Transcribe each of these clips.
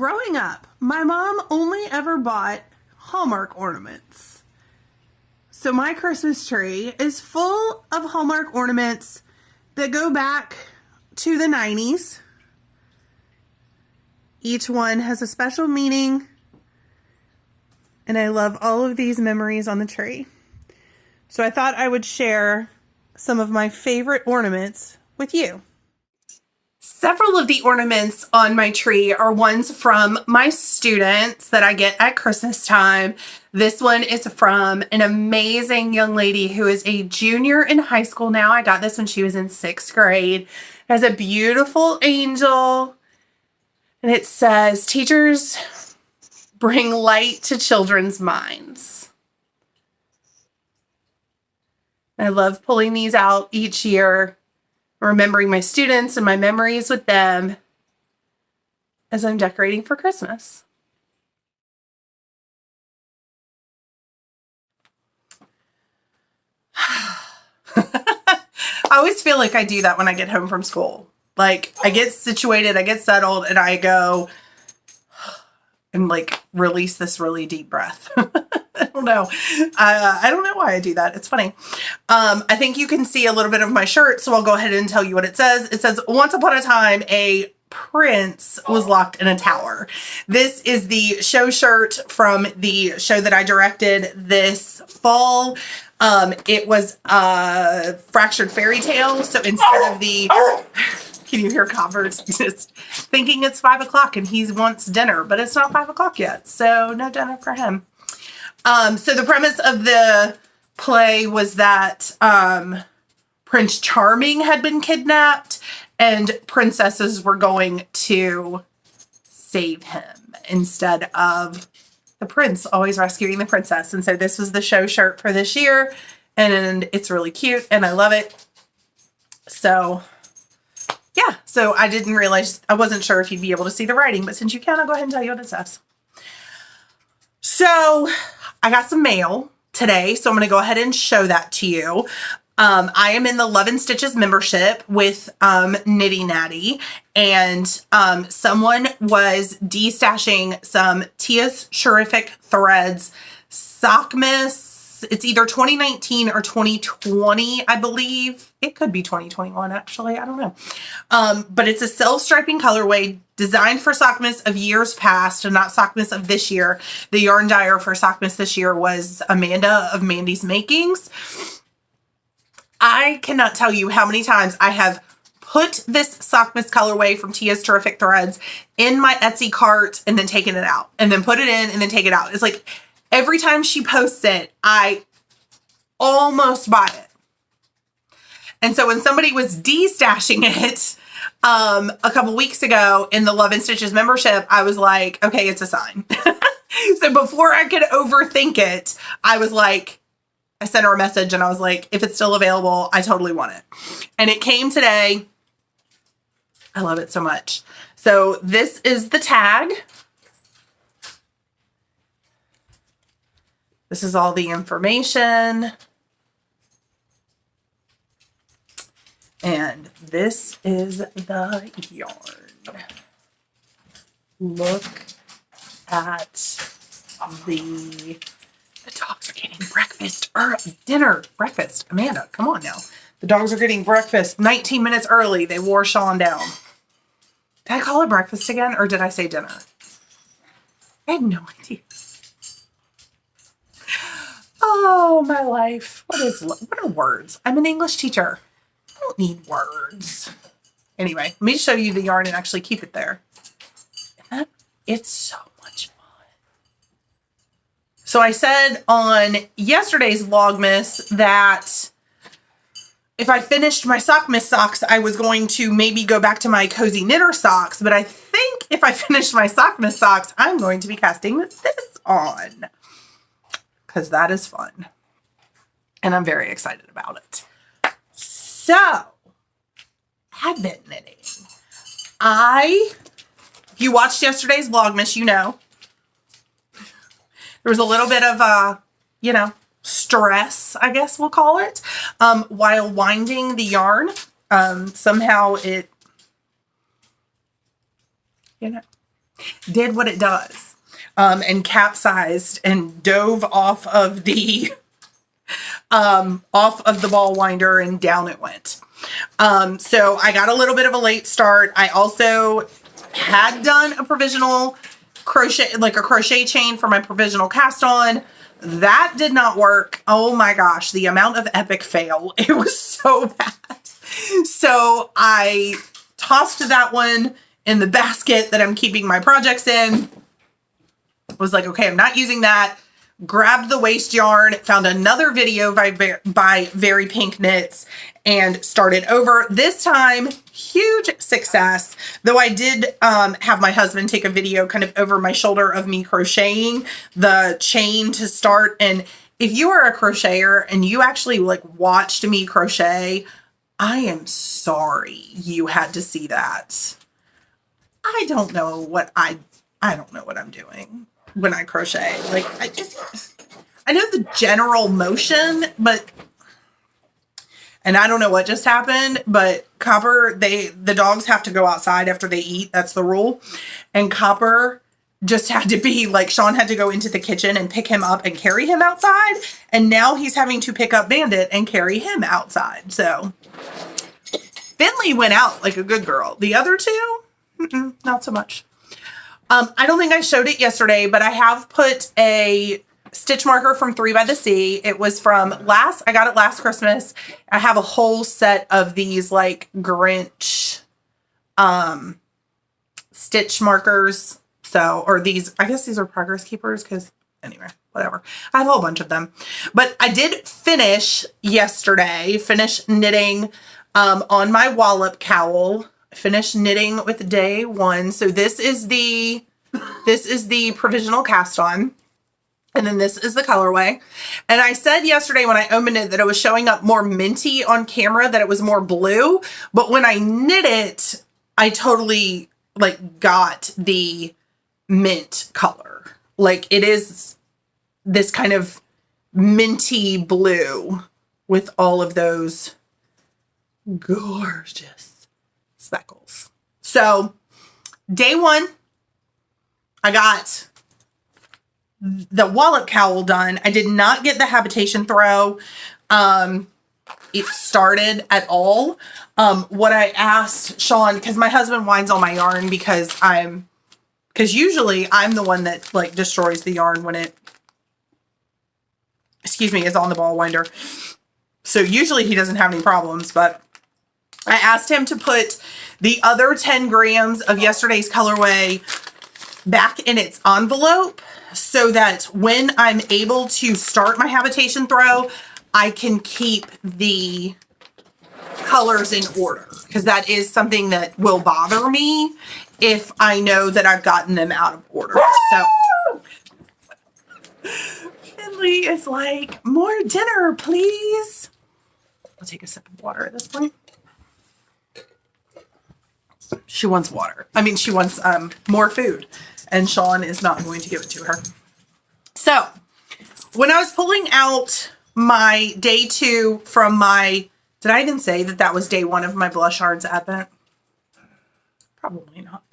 Growing up, my mom only ever bought Hallmark ornaments. So my Christmas tree is full of Hallmark ornaments that go back to the 90s. Each one has a special meaning, and I love all of these memories on the tree. So I thought I would share some of my favorite ornaments with you. Several of the ornaments on my tree are ones from my students that I get at Christmas time. This one is from an amazing young lady who is a junior in high school now. I got this when she was in 6th grade. It has a beautiful angel, and it says, "Teachers bring light to children's minds." I love pulling these out each year, remembering my students and my memories with them as I'm decorating for Christmas. I always feel like I do that when I get home from school. Like, I get situated, I get settled, and I go and like release this really deep breath. I don't know. I don't know why I do that. It's funny. I think you can see a little bit of my shirt, so I'll go ahead and tell you what it says. It says, "Once upon a time, a prince was locked in a tower." This is the show shirt from the show that I directed this fall. It was Fractured Fairy Tale. So instead of the... Can you hear Converse just thinking it's 5 o'clock and he wants dinner, but it's not 5 o'clock yet. So no dinner for him. So the premise of the play was that Prince Charming had been kidnapped and princesses were going to save him instead of the prince always rescuing the princess. And so this was the show shirt for this year, and it's really cute and I love it. So yeah, so I didn't realize, I wasn't sure if you'd be able to see the writing, but since you can, I'll go ahead and tell you what it says. So I got some mail today, so I'm going to go ahead and show that to you. I am in the Love and Stitches membership with Nitty Natty, and someone was destashing some Tia's Terrific Threads Sockmas. It's either 2019 or 2020, I believe. It could be 2021, actually. I don't know. But it's a self-striping colorway designed for Sockmas of years past and not Sockmas of this year. The yarn dyer for Sockmas this year was Amanda of Mandy's Makings. I cannot tell you how many times I have put this Sockmas colorway from Tia's Terrific Threads in my Etsy cart and then taken it out, and then put it in and then take it out. It's like every time she posts it, I almost buy it. And so when somebody was destashing it a couple weeks ago in the Love and Stitches membership, I was like, okay, it's a sign. So before I could overthink it, I was like, I sent her a message and I was like, if it's still available, I totally want it. And it came today. I love it so much. So this is the tag. This is all the information. And this is the yarn. Look at the dogs are getting breakfast or dinner. Breakfast. Amanda, come on now. The dogs are getting breakfast 19 minutes early. They wore Sean down. Did I call it breakfast again, or did I say dinner? I have no idea. Oh, my life. What are words? I'm an English teacher. I don't need words. Anyway, let me show you the yarn and actually keep it there. It's so much fun. So I said on yesterday's Vlogmas that if I finished my Sockmas socks, I was going to maybe go back to my Cozy Knitter socks. But I think if I finish my Sockmas socks, I'm going to be casting this on, because that is fun. And I'm very excited about it. So, Advent knitting. If you watched yesterday's Vlogmas, you know, there was a little bit of, stress, I guess we'll call it, while winding the yarn. Somehow it, did what it does, and capsized and dove off of the ball winder and down it went. So I got a little bit of a late start. I also had done a provisional crochet, like a crochet chain for my provisional cast on. That did not work. Oh my gosh, the amount of epic fail. It was so bad. So I tossed that one in the basket that I'm keeping my projects in. Was like, okay, I'm not using that. Grabbed the waste yarn, found another video by Very Pink Knits, and started over. This time, huge success. Though I did have my husband take a video kind of over my shoulder of me crocheting the chain to start. And if you are a crocheter and you actually like watched me crochet, I am sorry you had to see that. I don't know what I don't know what I'm doing when I crochet. Like, I know the general motion, but, and I don't know what just happened, but Copper, the dogs have to go outside after they eat. That's the rule. And Copper just had to be like, Sean had to go into the kitchen and pick him up and carry him outside. And now he's having to pick up Bandit and carry him outside. So Finley went out like a good girl. The other two, not so much. I don't think I showed it yesterday, but I have put a stitch marker from 3 by the Sea. It was from I got it last Christmas. I have a whole set of these like Grinch stitch markers. So, or these, I guess these are progress keepers because anyway, whatever. I have a whole bunch of them. But I did finish yesterday, knitting on my wallop cowl. Finished knitting with day 1. So this is the provisional cast on. And then this is the colorway. And I said yesterday when I opened it that it was showing up more minty on camera, that it was more blue. But when I knit it, I totally like got the mint color. Like it is this kind of minty blue with all of those gorgeous speckles. So day 1, I got the wallop cowl done. I did not get the habitation throw. It started at all. What I asked Sean, because my husband winds all my yarn because usually I'm the one that like destroys the yarn when it, is on the ball winder. So usually he doesn't have any problems, but I asked him to put the other 10 grams of yesterday's colorway back in its envelope so that when I'm able to start my habitation throw, I can keep the colors in order, because that is something that will bother me if I know that I've gotten them out of order. So Finley is like, more dinner, please. I'll take a sip of water at this point. She wants water. I mean, she wants more food, and Sean is not going to give it to her. So when I was pulling out my day 2 from my, did I even say that that was day 1 of my Blush Yarns Advent? Probably not.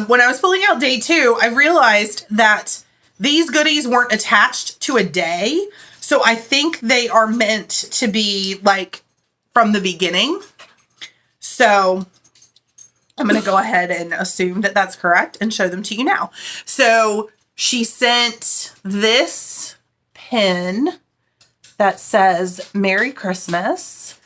When I was pulling out day 2, I realized that these goodies weren't attached to a day. So I think they are meant to be like from the beginning. So I'm going to go ahead and assume that that's correct and show them to you now. So she sent this pin that says Merry Christmas,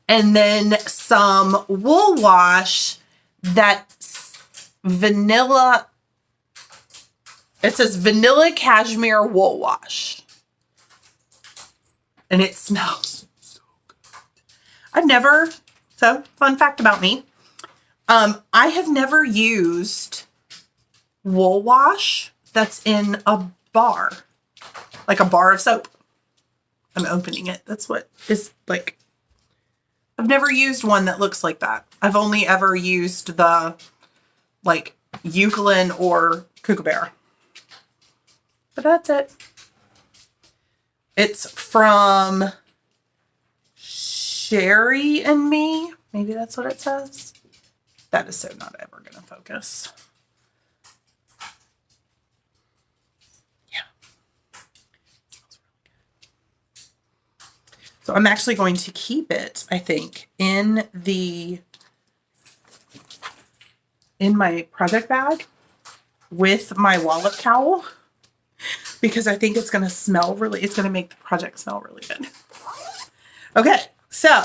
and then some wool wash that's vanilla. It says vanilla cashmere wool wash. And it smells so good. So fun fact about me. I have never used wool wash that's in a bar, like a bar of soap. I'm opening it. That's what is like. I've never used one that looks like that. I've only ever used the like Eucalyptus or Kookaburra. But that's it. It's from Sherry and Me. Maybe that's what it says. That is so not ever going to focus. So I'm actually going to keep it, I think, in my project bag with my wallop cowl, because I think it's going to smell it's going to make the project smell really good. Okay, so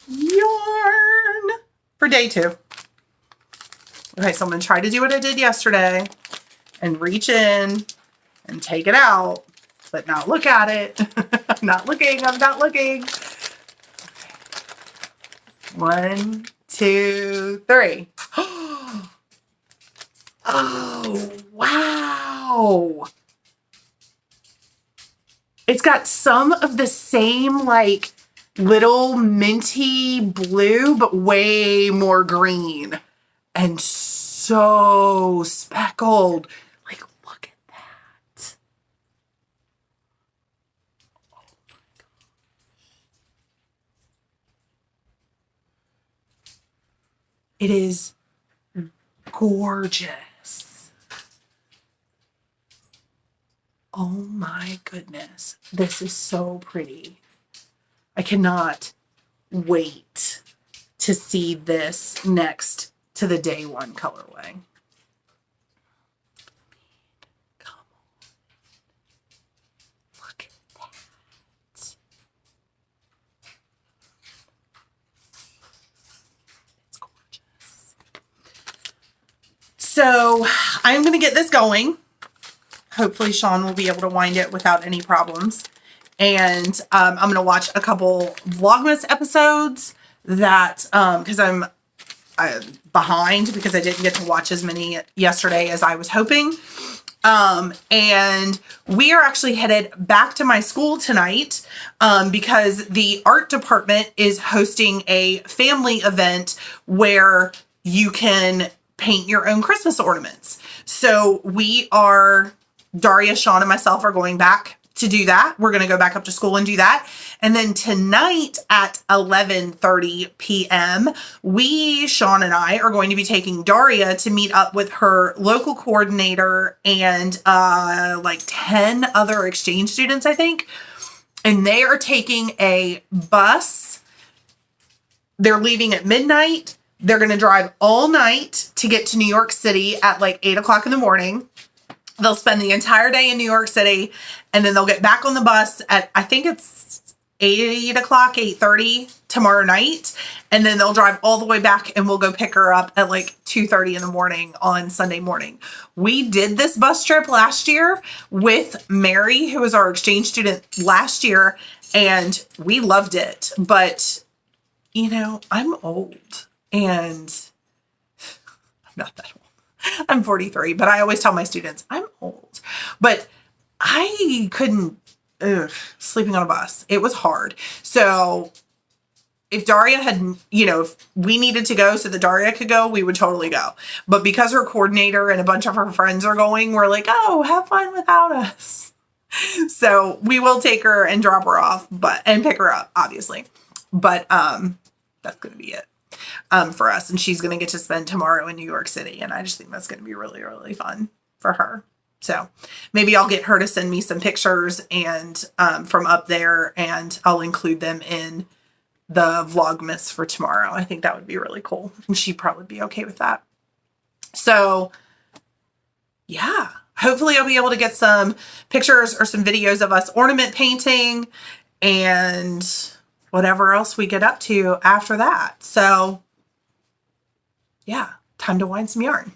yarn for day 2. Okay, so I'm going to try to do what I did yesterday and reach in and take it out, but not look at it. I'm not looking. Okay. 1, 2, 3. Oh, wow. It's got some of the same like little minty blue, but way more green and so speckled. Like, look at that. Oh my God. It is gorgeous. Oh my goodness. This is so pretty. I cannot wait to see this next to the day 1 colorway. Come on. Look at that. It's gorgeous. So I'm going to get this going. Hopefully Sean will be able to wind it without any problems. And I'm going to watch a couple Vlogmas episodes that, because I'm behind because I didn't get to watch as many yesterday as I was hoping. And we are actually headed back to my school tonight because the art department is hosting a family event where you can paint your own Christmas ornaments. So Daria, Sean, and myself are going back to do that. We're going to go back up to school and do that. And then tonight at 11:30 p.m., Sean and I are going to be taking Daria to meet up with her local coordinator and like 10 other exchange students, I think. And they are taking a bus. They're leaving at midnight. They're going to drive all night to get to New York City at like 8 o'clock in the morning. They'll spend the entire day in New York City, and then they'll get back on the bus at, I think it's 8 o'clock, 8:30 tomorrow night. And then they'll drive all the way back and we'll go pick her up at like 2:30 in the morning on Sunday morning. We did this bus trip last year with Mary, who was our exchange student last year, and we loved it. But, you know, I'm old and I'm not that old. I'm 43, but I always tell my students I'm old. But I couldn't, sleeping on a bus. It was hard. So if Daria had, if we needed to go so that Daria could go, we would totally go. But because her coordinator and a bunch of her friends are going, we're like, oh, have fun without us. So we will take her and drop her off, and pick her up, obviously. But that's going to be it. For us, and she's going to get to spend tomorrow in New York City, and I just think that's going to be really, really fun for her. So maybe I'll get her to send me some pictures and from up there, and I'll include them in the Vlogmas for tomorrow. I think that would be really cool, and she'd probably be okay with that. So yeah, hopefully I'll be able to get some pictures or some videos of us ornament painting and whatever else we get up to after that. So yeah, time to wind some yarn.